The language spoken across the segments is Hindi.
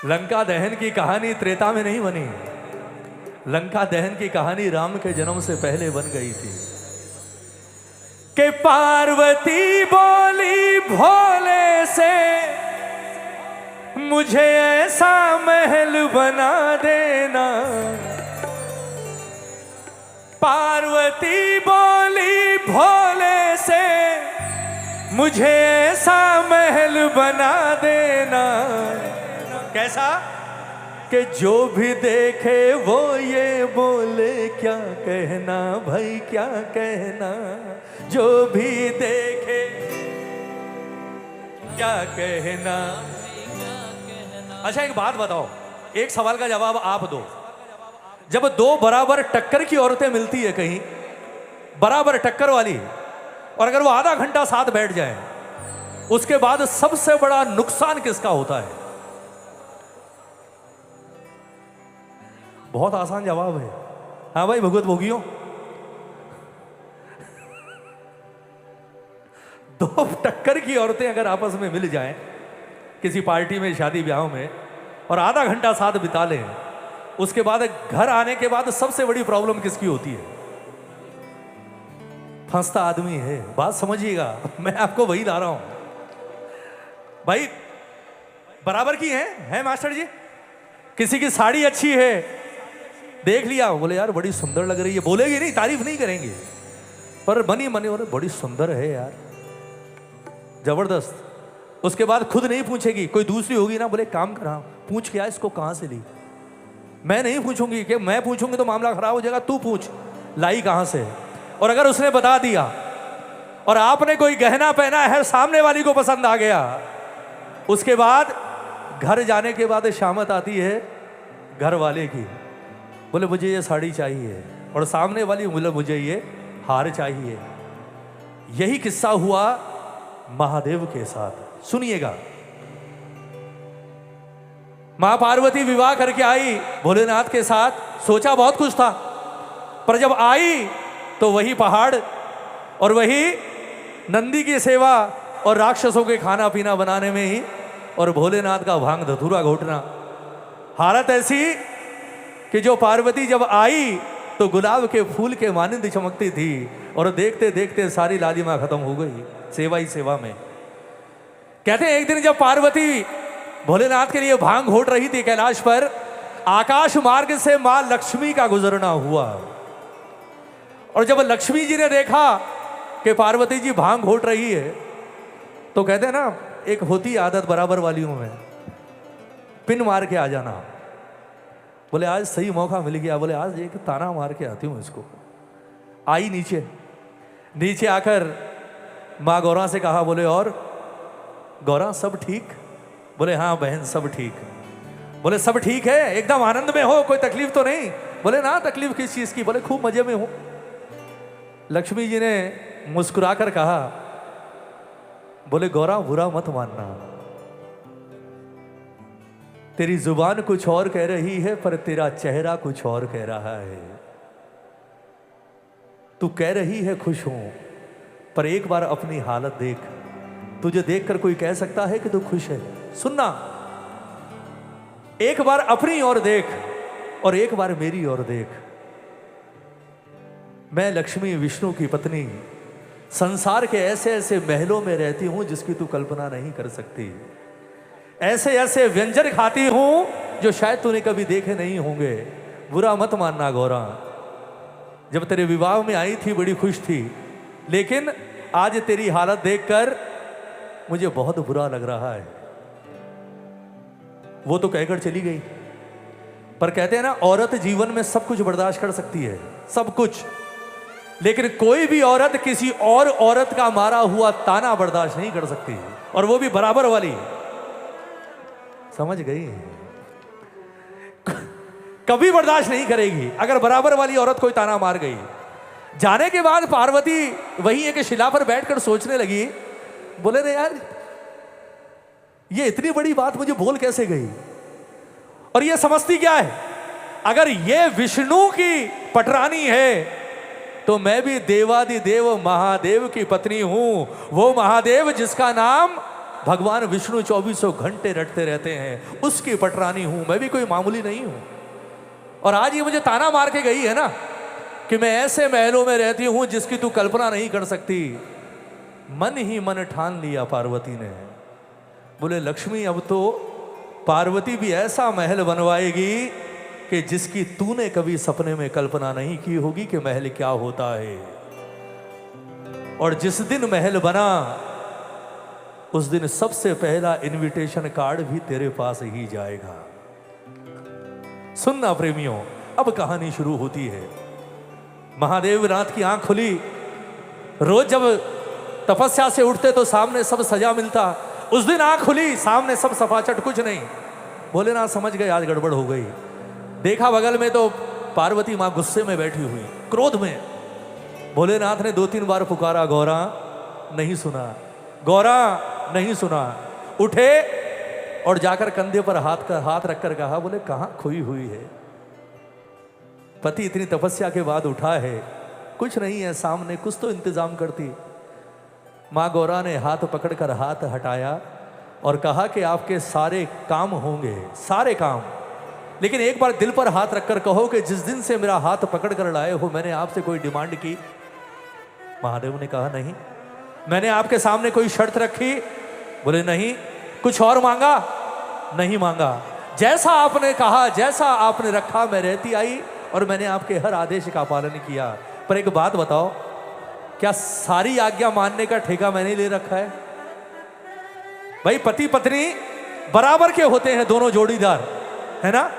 लंका दहन की कहानी त्रेता में नहीं बनी। लंका दहन की कहानी राम के जन्म से पहले बन गई थी कि पार्वती बोली भोले से मुझे ऐसा महल बना देना। पार्वती बोली भोले से मुझे ऐसा महल बना देना। कैसा कि जो भी देखे वो ये बोले क्या कहना भाई क्या कहना। जो भी देखे क्या कहना। अच्छा एक बात बताओ, एक सवाल का जवाब आप दो। जब दो बराबर टक्कर की औरतें मिलती है कहीं, बराबर टक्कर वाली, और अगर वो आधा घंटा साथ बैठ जाए, उसके बाद सबसे बड़ा नुकसान किसका होता है? बहुत आसान जवाब है। हाँ भाई भगवत भोगियों, दो टक्कर की औरतें अगर आपस में मिल जाएं किसी पार्टी में, शादी ब्याह में, और आधा घंटा साथ बिता लें, उसके बाद घर आने के बाद सबसे बड़ी प्रॉब्लम किसकी होती है? फंसता आदमी है। बात समझिएगा, मैं आपको वही ला रहा हूं भाई। बराबर की है मास्टर जी। किसी की साड़ी अच्छी है, देख लिया, बोले यार बड़ी सुंदर लग रही है, बोलेगी नहीं, तारीफ नहीं करेंगे, पर बनी मनी बोले बड़ी सुंदर है यार, जबरदस्त। उसके बाद खुद नहीं पूछेगी, कोई दूसरी होगी ना, बोले काम करा पूछ क्या इसको कहां से ली। मैं नहीं पूछूंगी, कि मैं पूछूंगी तो मामला खराब हो जाएगा, तू पूछ लाई कहां से। और अगर उसने बता दिया और आपने कोई गहना पहना है, सामने वाली को पसंद आ गया, उसके बाद घर जाने के बाद शामत आती है घर वाले की, बोले मुझे ये साड़ी चाहिए, और सामने वाली बोले मुझे ये हार चाहिए। यही किस्सा हुआ महादेव के साथ। सुनिएगा, मां पार्वती विवाह करके आई भोलेनाथ के साथ, सोचा बहुत कुछ था, पर जब आई तो वही पहाड़ और वही नंदी की सेवा और राक्षसों के खाना पीना बनाने में ही, और भोलेनाथ का भांग धतूरा घोटना। हालत ऐसी कि जो पार्वती जब आई तो गुलाब के फूल के मानिंद चमकती थी, और देखते देखते सारी लालिमा खत्म हो गई सेवा ही सेवा में। कहते हैं एक दिन जब पार्वती भोलेनाथ के लिए भांग घोट रही थी कैलाश पर, आकाश मार्ग से मां लक्ष्मी का गुजरना हुआ, और जब लक्ष्मी जी ने देखा कि पार्वती जी भांग घोट रही है, तो कहते हैं ना एक होती आदत बराबर वालियों में, पिन मार के आ जाना। बोले आज सही मौका मिल गया, बोले आज एक ताना मार के आती हूं इसको। आई नीचे आकर माँ गौरा से कहा, बोले और गौरा सब ठीक? बोले हाँ बहन सब ठीक। बोले सब ठीक है, एकदम आनंद में हो, कोई तकलीफ तो नहीं? बोले ना तकलीफ किस चीज की? बोले खूब मजे में हूं। लक्ष्मी जी ने मुस्कुराकर कहा, बोले गौरा बुरा मत मानना, तेरी जुबान कुछ और कह रही है पर तेरा चेहरा कुछ और कह रहा है। तू कह रही है खुश हूं, पर एक बार अपनी हालत देख, तुझे देखकर कोई कह सकता है कि तू खुश है? सुनना, एक बार अपनी ओर देख और एक बार मेरी ओर देख। मैं लक्ष्मी विष्णु की पत्नी संसार के ऐसे ऐसे महलों में रहती हूं जिसकी तू कल्पना नहीं कर सकती। ऐसे ऐसे व्यंजन खाती हूं जो शायद तूने कभी देखे नहीं होंगे। बुरा मत मानना गौरा, जब तेरे विवाह में आई थी बड़ी खुश थी, लेकिन आज तेरी हालत देखकर मुझे बहुत बुरा लग रहा है। वो तो कहकर चली गई, पर कहते हैं ना औरत जीवन में सब कुछ बर्दाश्त कर सकती है, सब कुछ, लेकिन कोई भी औरत किसी और औरत का मारा हुआ ताना बर्दाश्त नहीं कर सकती, और वो भी बराबर वाली। समझ गई? कभी बर्दाश्त नहीं करेगी अगर बराबर वाली औरत कोई ताना मार गई। जाने के बाद पार्वती वही एक शिला पर बैठकर सोचने लगी, बोले रे यार ये इतनी बड़ी बात मुझे बोल कैसे गई, और ये समझती क्या है? अगर ये विष्णु की पटरानी है तो मैं भी देवादिदेव महादेव की पत्नी हूं। वो महादेव जिसका नाम भगवान विष्णु 2400 घंटे रटते रहते हैं, उसकी पटरानी हूं, मैं भी कोई मामूली नहीं हूं। और आज ये मुझे ताना मार के गई है ना कि मैं ऐसे महलों में रहती हूं जिसकी तू कल्पना नहीं कर सकती। मन ही मन ठान लिया पार्वती ने। बोले लक्ष्मी अब तो पार्वती भी ऐसा महल बनवाएगी कि जिसकी तूने कभी सपने में कल्पना नहीं की होगी कि महल क्या होता है। और जिस दिन महल बना उस दिन सबसे पहला इनविटेशन कार्ड भी तेरे पास ही जाएगा। सुनना प्रेमियों, अब कहानी शुरू होती है। महादेव नाथ की आंख खुली। रोज जब तपस्या से उठते तो सामने सब सजा मिलता, उस दिन आंख खुली, सामने सब सफाचट, कुछ नहीं। भोलेनाथ समझ गए आज गड़बड़ हो गई। देखा बगल में तो पार्वती मां गुस्से में बैठी हुई, क्रोध में। भोलेनाथ ने 2-3 बार पुकारा, गौरा, नहीं सुना, गौरा, नहीं सुना। उठे और जाकर कंधे पर हाथ रखकर कहा, बोले कहां खोई हुई है? पति इतनी तपस्या के बाद उठा है, कुछ नहीं है सामने, कुछ तो इंतजाम करती। मां गौरा ने हाथ पकड़कर हाथ हटाया और कहा कि आपके सारे काम होंगे, सारे काम, लेकिन एक बार दिल पर हाथ रखकर कहो कि जिस दिन से मेरा हाथ पकड़ कर लाए हो मैंने आपसे कोई डिमांड की? महादेव ने कहा नहीं। मैंने आपके सामने कोई शर्त रखी? बोले नहीं। कुछ और मांगा? नहीं मांगा। जैसा आपने कहा, जैसा आपने रखा, मैं रहती आई और मैंने आपके हर आदेश का पालन किया। पर एक बात बताओ, क्या सारी आज्ञा मानने का ठेका मैंने ले रखा है? भाई पति पत्नी बराबर के होते हैं, दोनों जोड़ीदार, है ना?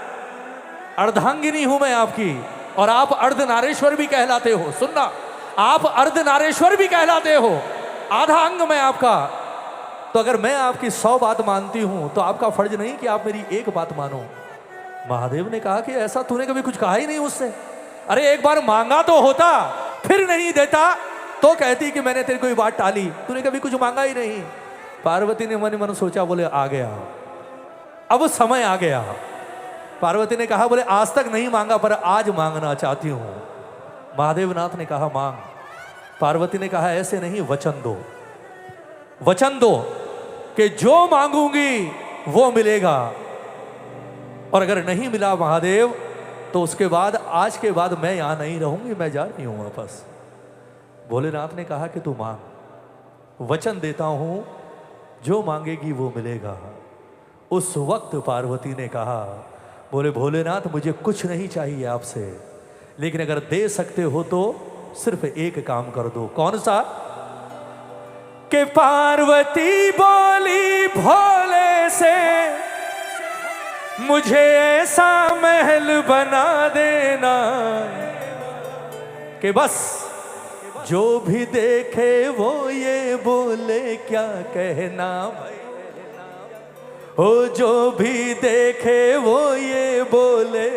अर्धांगिनी हूं मैं आपकी और आप अर्धनारेश्वर भी कहलाते हो। सुनना, आप अर्धनारेश्वर भी कहलाते हो, आधा अंग मैं आपका। तो अगर मैं आपकी 100 बात मानती हूं तो आपका फर्ज नहीं कि आप मेरी एक बात मानो। महादेव ने कहा कि ऐसा तूने कभी कुछ कहा ही नहीं मुझसे। अरे एक बार मांगा तो होता, फिर नहीं देता तो कहती कि मैंने तेरी कोई बात टाली, तूने कभी कुछ मांगा ही नहीं। पार्वती ने मन मन सोचा, बोले आ गया, अब समय आ गया। पार्वती ने कहा, बोले आज तक नहीं मांगा पर आज मांगना चाहती हूं। महादेव नाथ ने कहा मांग। पार्वती ने कहा ऐसे नहीं, वचन दो, वचन दो कि जो मांगूंगी वो मिलेगा, और अगर नहीं मिला महादेव तो उसके बाद, आज के बाद मैं यहां नहीं रहूंगी, मैं जा रही हूं वापस। भोलेनाथ ने कहा कि तू मांग, वचन देता हूं जो मांगेगी वो मिलेगा। उस वक्त पार्वती ने कहा, बोले भोलेनाथ मुझे कुछ नहीं चाहिए आपसे, लेकिन अगर दे सकते हो तो सिर्फ एक काम कर दो। कौन सा? कि पार्वती बोली भोले से, मुझे ऐसा महल बना देना कि बस जो भी देखे वो ये बोले क्या कहना भाई, हो जो भी देखे वो ये बोले।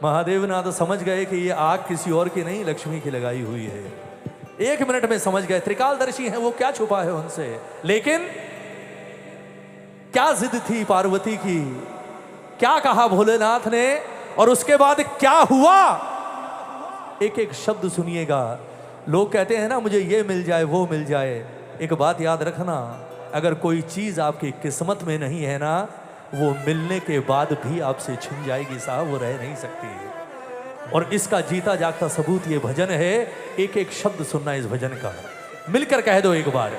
महादेव नाथ तो समझ गए कि ये आग किसी और की नहीं, लक्ष्मी की लगाई हुई है। 1 मिनट में समझ गए, त्रिकालदर्शी हैं वो, क्या छुपा है उनसे। लेकिन क्या जिद थी पार्वती की, क्या कहा भोलेनाथ ने, और उसके बाद क्या हुआ, एक एक शब्द सुनिएगा। लोग कहते हैं ना मुझे ये मिल जाए वो मिल जाए। एक बात याद रखना, अगर कोई चीज आपकी किस्मत में नहीं है ना, वो मिलने के बाद भी आपसे छिन जाएगी साहब, वो रह नहीं सकती। और इसका जीता जागता सबूत ये भजन है। एक एक शब्द सुनना इस भजन का, मिलकर कह दो एक बार।